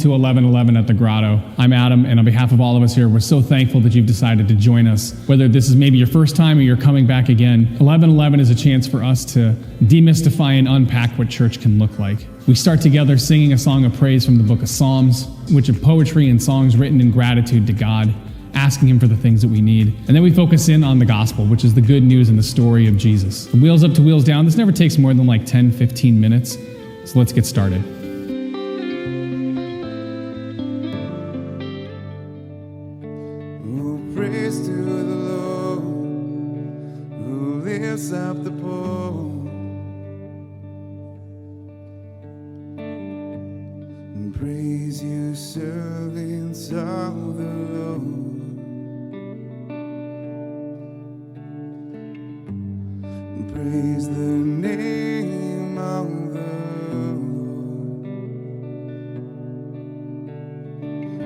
to 1111 at the Grotto. I'm Adam, and on behalf of all of us here, we're so thankful that you've decided to join us. Whether this is maybe your first time or you're coming back again, 1111 is a chance for us to demystify and unpack what church can look like. We start together singing a song of praise from the book of Psalms, which are poetry and songs written in gratitude to God, asking Him for the things that we need. And then we focus in on the gospel, which is the good news and the story of Jesus. From wheels up to wheels down, this never takes more than like 10, 15 minutes. So let's get started. Praise to the Lord, who lifts up the poor and praise you, servants of the Lord, and praise the name of the Lord.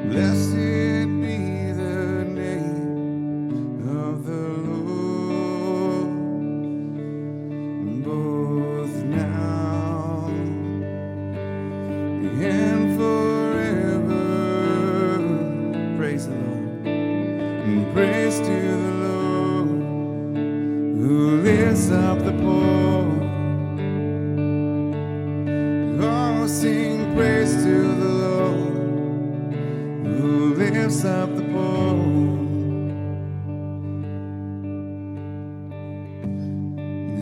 Blessed be the name of the Lord, both now and forever. Praise the Lord, and praise to the Lord, who lifts up the poor. Oh, sing praise to the Lord, who lifts up the poor.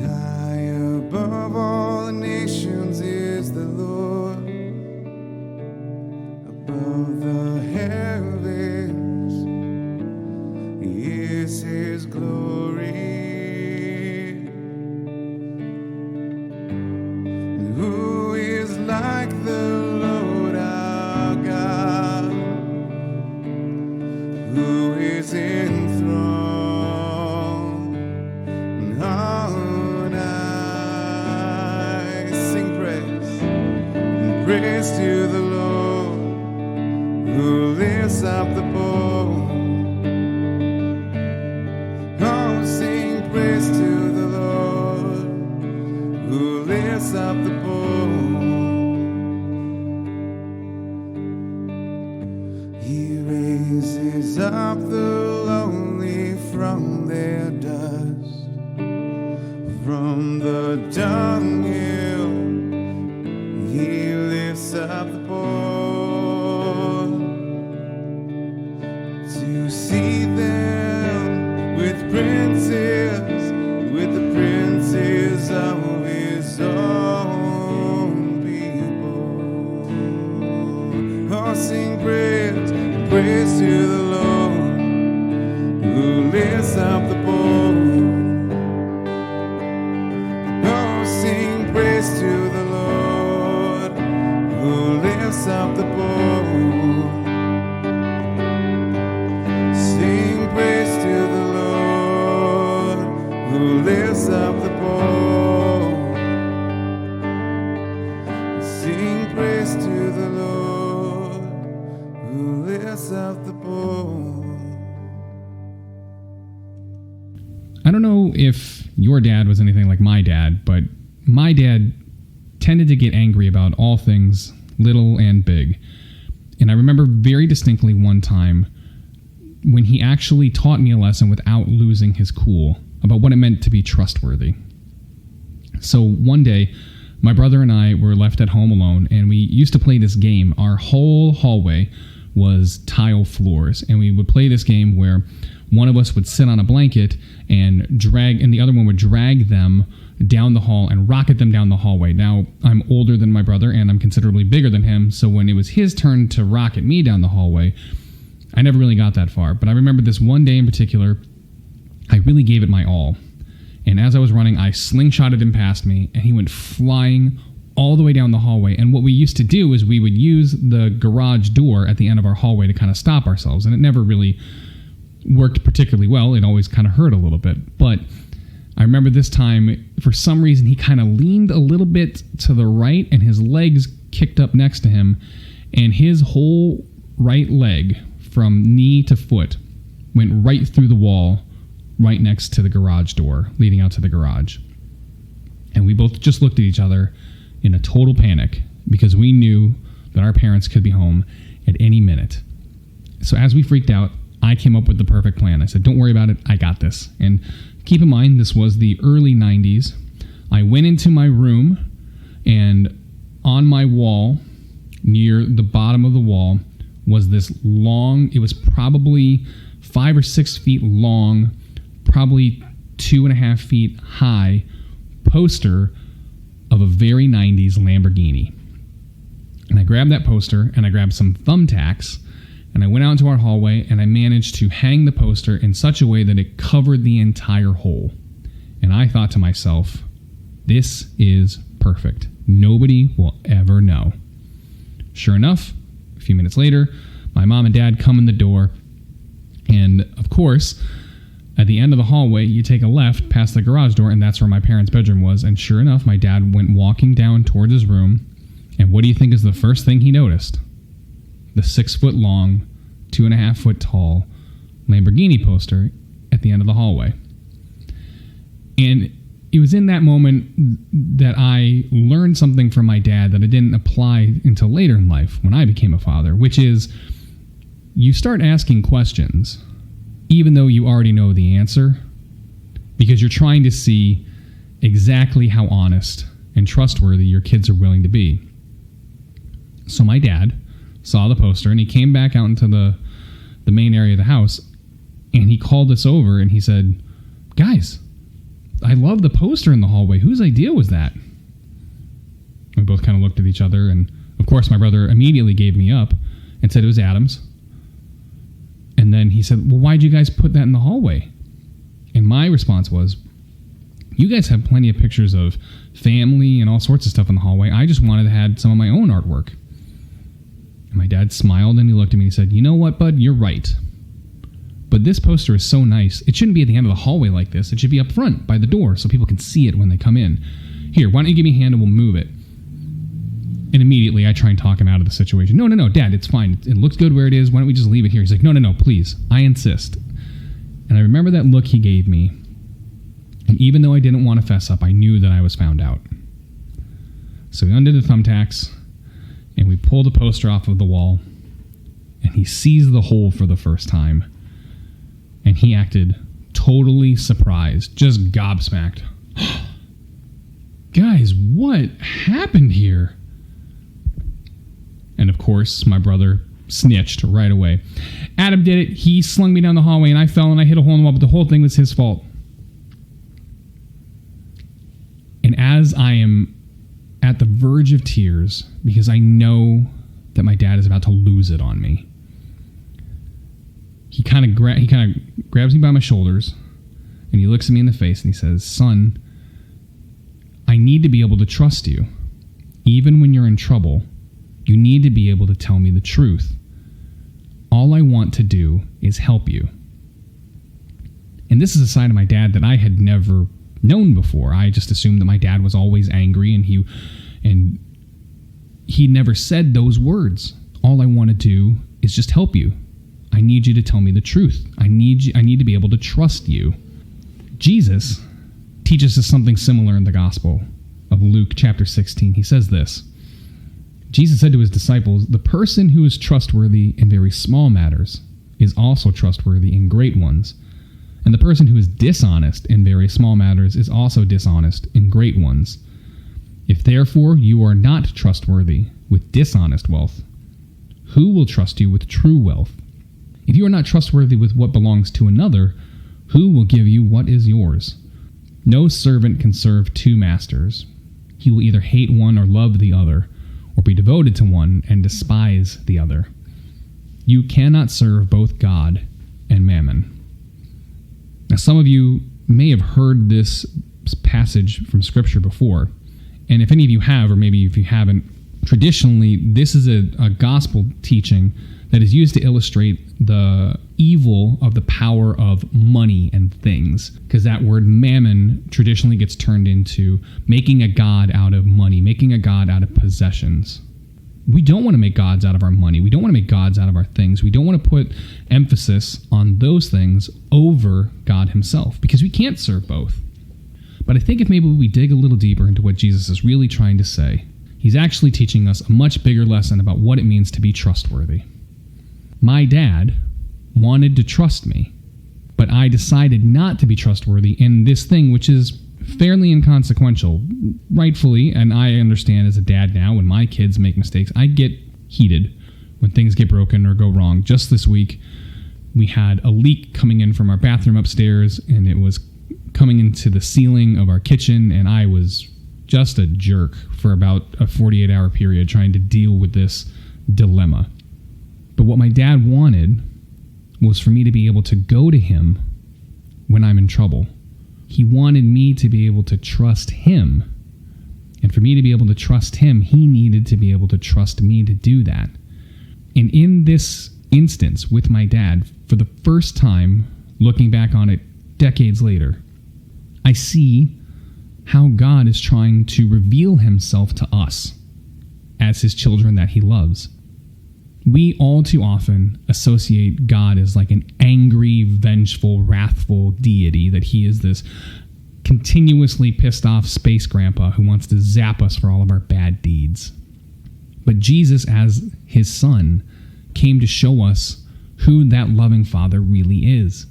High above all the nations is the Lord, above the heavens is His glory. Who is like the Lord our God, who is enthroned on high? Sing praise, and praise to the Lord, who lifts up the poor. Oh, sing praise to the Lord, who lifts up the poor. He raises up the lonely from their dust, from the dunghill. He lifts up the poor, to see them with princes, with the princes of His own people. Oh, sing praise, praise to the Lord, who lifts up the poor. Oh, sing praise to the Lord, who lifts up the poor. Sing praise to the Lord, who lifts up the poor. Sing praise to the Lord, who lifts up the poor. I don't know if your dad was anything like my dad, but my dad tended to get angry about all things little and big. And I remember very distinctly one time when he actually taught me a lesson without losing his cool about what it meant to be trustworthy. So one day, my brother and I were left at home alone, and we used to play this game. Our whole hallway was tile floors, and we would play this game where one of us would sit on a blanket and the other one would drag them down the hall and rocket them down the hallway. Now, I'm older than my brother, and I'm considerably bigger than him, so when it was his turn to rocket me down the hallway, I never really got that far. But I remember this one day in particular, I really gave it my all. And as I was running, I slingshotted him past me, and he went flying all the way down the hallway. And what we used to do is we would use the garage door at the end of our hallway to kind of stop ourselves. And it never really worked particularly well. It always kind of hurt a little bit. But I remember this time, for some reason, he kind of leaned a little bit to the right, and his legs kicked up next to him. And his whole right leg, from knee to foot, went right through the wall right next to the garage door leading out to the garage. And we both just looked at each other in a total panic because we knew that our parents could be home at any minute. So as we freaked out, I came up with the perfect plan. I said, don't worry about it. I got this. And keep in mind, this was the early 90s. I went into my room, and on my wall, near the bottom of the wall, was this long, it was probably 5 or 6 feet long, probably 2.5 feet high poster of a very 90s Lamborghini. And I grabbed that poster, and I grabbed some thumbtacks, and I went out into our hallway, and I managed to hang the poster in such a way that it covered the entire hole. And I thought to myself, this is perfect. Nobody will ever know. Sure enough, a few minutes later, my mom and dad come in the door, and of course, at the end of the hallway, you take a left past the garage door, and that's where my parents' bedroom was. And sure enough, my dad went walking down towards his room, and what do you think is the first thing he noticed? The 6-foot-long, 2.5-foot-tall Lamborghini poster at the end of the hallway. And it was in that moment that I learned something from my dad that I didn't apply until later in life when I became a father, which is you start asking questions even though you already know the answer, because you're trying to see exactly how honest and trustworthy your kids are willing to be. So my dad saw the poster, and he came back out into the main area of the house, and he called us over, and he said, guys, I love the poster in the hallway. Whose idea was that? We both kind of looked at each other, and of course my brother immediately gave me up and said it was Adam's. And then he said, well, why'd you guys put that in the hallway? And my response was, you guys have plenty of pictures of family and all sorts of stuff in the hallway. I just wanted to have some of my own artwork. And my dad smiled, and he looked at me and he said, you know what, bud? You're right. But this poster is so nice. It shouldn't be at the end of the hallway like this. It should be up front by the door so people can see it when they come in. Here, why don't you give me a hand and we'll move it? And immediately I try and talk him out of the situation. No, Dad, it's fine. It looks good where it is. Why don't we just leave it here? He's like, no, please. I insist. And I remember that look he gave me. And even though I didn't want to fess up, I knew that I was found out. So we undid the thumbtacks, and we pulled the poster off of the wall, and he sees the hole for the first time. And he acted totally surprised, just gobsmacked. Guys, what happened here? And of course, my brother snitched right away. Adam did it. He slung me down the hallway, and I fell, and I hit a hole in the wall, but the whole thing was his fault. And as I am at the verge of tears, because I know that my dad is about to lose it on me, he kind of grabs me by my shoulders, and he looks at me in the face, and he says, son, I need to be able to trust you. Even when you're in trouble, you need to be able to tell me the truth. All I want to do is help you. And this is a side of my dad that I had never known before. I just assumed that my dad was always angry, and he never said those words. All I want to do is just help you. I need you to tell me the truth. I need to be able to trust you. Jesus teaches us something similar in the Gospel of Luke chapter 16. He says this. Jesus said to his disciples, the person who is trustworthy in very small matters is also trustworthy in great ones. And the person who is dishonest in very small matters is also dishonest in great ones. If therefore you are not trustworthy with dishonest wealth, who will trust you with true wealth? If you are not trustworthy with what belongs to another, who will give you what is yours? No servant can serve two masters. He will either hate one or love the other, or be devoted to one and despise the other. You cannot serve both God and mammon. Now, some of you may have heard this passage from Scripture before, and if any of you have, or maybe if you haven't, traditionally, this is a gospel teaching that is used to illustrate the evil of the power of money and things, because that word mammon traditionally gets turned into making a god out of money, making a god out of possessions. We don't want to make gods out of our money. We don't want to make gods out of our things. We don't want to put emphasis on those things over God himself, because we can't serve both. But I think if maybe we dig a little deeper into what Jesus is really trying to say, he's actually teaching us a much bigger lesson about what it means to be trustworthy. My dad wanted to trust me, but I decided not to be trustworthy in this thing, which is fairly inconsequential, rightfully, and I understand as a dad now, when my kids make mistakes, I get heated when things get broken or go wrong. Just this week, we had a leak coming in from our bathroom upstairs, and it was coming into the ceiling of our kitchen, and I was just a jerk for about a 48-hour period trying to deal with this dilemma. But what my dad wanted was for me to be able to go to him when I'm in trouble. He wanted me to be able to trust him. And for me to be able to trust him, he needed to be able to trust me to do that. And in this instance with my dad, for the first time, looking back on it decades later, I see how God is trying to reveal himself to us as his children that he loves. We all too often associate God as like an angry, vengeful, wrathful deity, that he is this continuously pissed off space grandpa who wants to zap us for all of our bad deeds. But Jesus, as his son, came to show us who that loving father really is.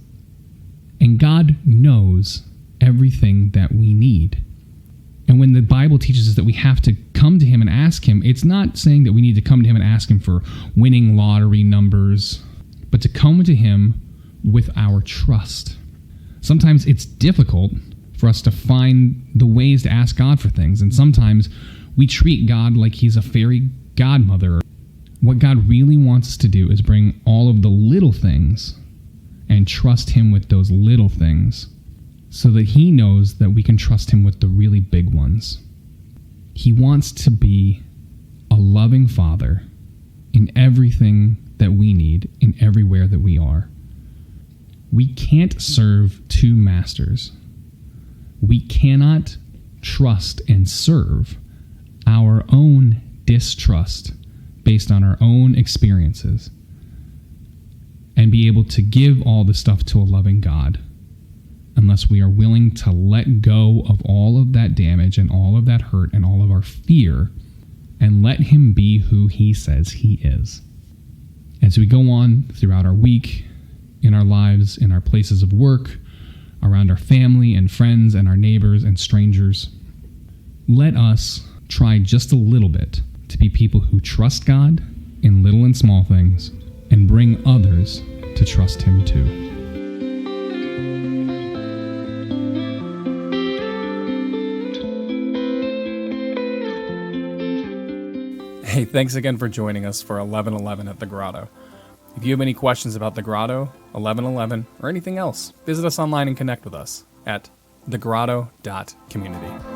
And God knows everything that we need. And when the Bible teaches us that we have to come to him and ask him, it's not saying that we need to come to him and ask him for winning lottery numbers, but to come to him with our trust. Sometimes it's difficult for us to find the ways to ask God for things, and sometimes we treat God like he's a fairy godmother. What God really wants us to do is bring all of the little things and trust him with those little things, so that he knows that we can trust him with the really big ones. He wants to be a loving father in everything that we need, in everywhere that we are. We can't serve two masters. We cannot trust and serve our own distrust based on our own experiences and be able to give all the stuff to a loving God unless we are willing to let go of all of that damage and all of that hurt and all of our fear and let him be who he says he is. As we go on throughout our week, in our lives, in our places of work, around our family and friends and our neighbors and strangers, let us try just a little bit to be people who trust God in little and small things and bring others to trust him too. Hey, thanks again for joining us for 1111 at the Grotto. If you have any questions about the Grotto, 1111, or anything else, visit us online and connect with us at thegrotto.community.